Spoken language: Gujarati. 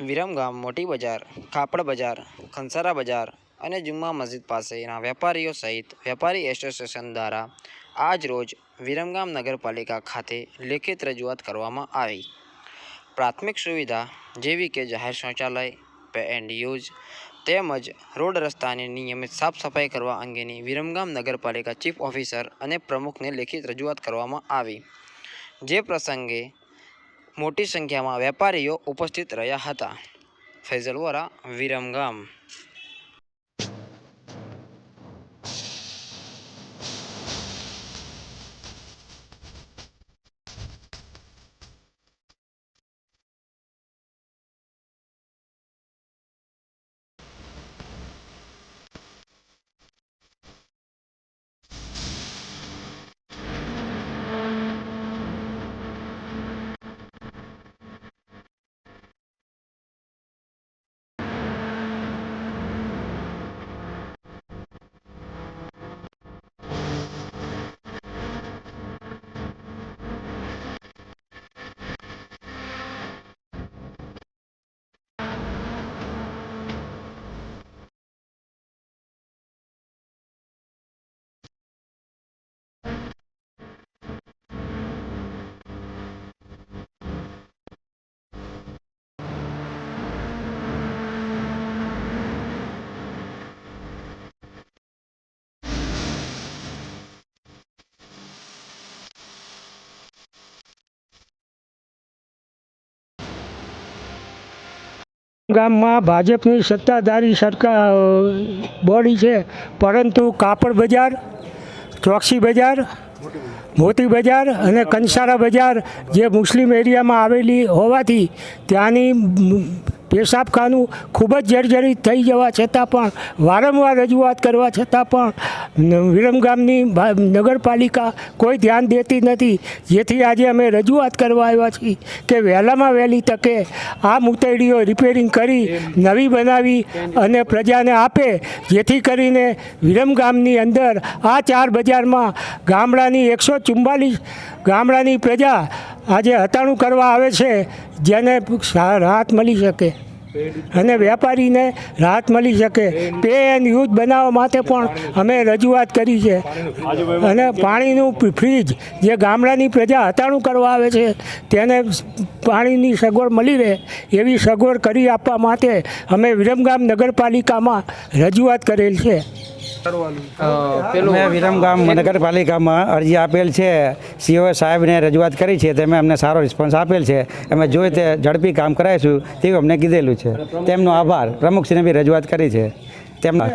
વિરમગામ મોટી બજાર, કાપડ બજાર, ખંસારા બજાર અને જુમ્મા મસ્જિદ પાસેના વેપારીઓ સહિત વેપારી એસોસિએશન દ્વારા આજ રોજ વિરમગામ નગરપાલિકા ખાતે લેખિત રજૂઆત કરવામાં આવી. પ્રાથમિક સુવિધા જેવી કે જાહેર શૌચાલય, પે એન્ડ યુઝ તેમજ રોડ રસ્તાની નિયમિત સાફ સફાઈ કરવા અંગેની વિરમગામ નગરપાલિકા ચીફ ઓફિસર અને પ્રમુખને લેખિત રજૂઆત કરવામાં આવી. જે પ્રસંગે મોટી સંખ્યામાં વેપારીઓ ઉપસ્થિત રહ્યા હતા. ફૈઝલ વોરા, વિરમગામ. ગામમાં ભાજપની સત્તાધારી સરકાર બોડી છે, પરંતુ કાપડ બજાર, ચોકસી બજાર, મોતી બજાર અને કંસારા બજાર જે મુસ્લિમ એરિયામાં આવેલી હોવાથી ત્યાંની પેશાબખાનું ખૂબ જ જર્જરિત થઈ જવા છતાં પણ વારંવાર રજૂઆત કરવા છતાં પણ વિરમગામની નગરપાલિકા કોઈ ધ્યાન દેતી નથી. જેથી આજે અમે રજૂઆત કરવા આવ્યા છીએ કે વહેલામાં વહેલી તકે આ મૂતેડીઓ રિપેરિંગ કરી નવી બનાવી અને પ્રજાને આપે, જેથી કરીને વિરમગામની અંદર આ 4 બજારમાં ગામડાની 144 ગામડાની પ્રજા આજે હતાણું કરવા આવે છે, જેને રાહત મળી શકે અને વેપારીને રાહત મળી શકે. પે એન્ડ યુઝ બનાવવા માટે પણ અમે રજૂઆત કરી છે અને પાણીનું ફ્રીજ જે ગામડાની પ્રજા હતાણું કરવા આવે છે તેને પાણીની સગવડ મળી રહે એવી સગવડ કરી આપવા માટે અમે વિરમગામ નગરપાલિકામાં રજૂઆત કરેલ છે. મેં વિરમગામ નગરપાલિકામાં અરજી આપેલ છે, સીઓ સાહેબને રજૂઆત કરી છે, તેમે અમને સારો રિસ્પોન્સ આપેલ છે. અમે જોઈએ તે ઝડપી કામ કરાવીશું તેવું અમને કીધેલું છે. તેમનો આભાર. પ્રમુખશ્રીને બી રજૂઆત કરી છે. તેમના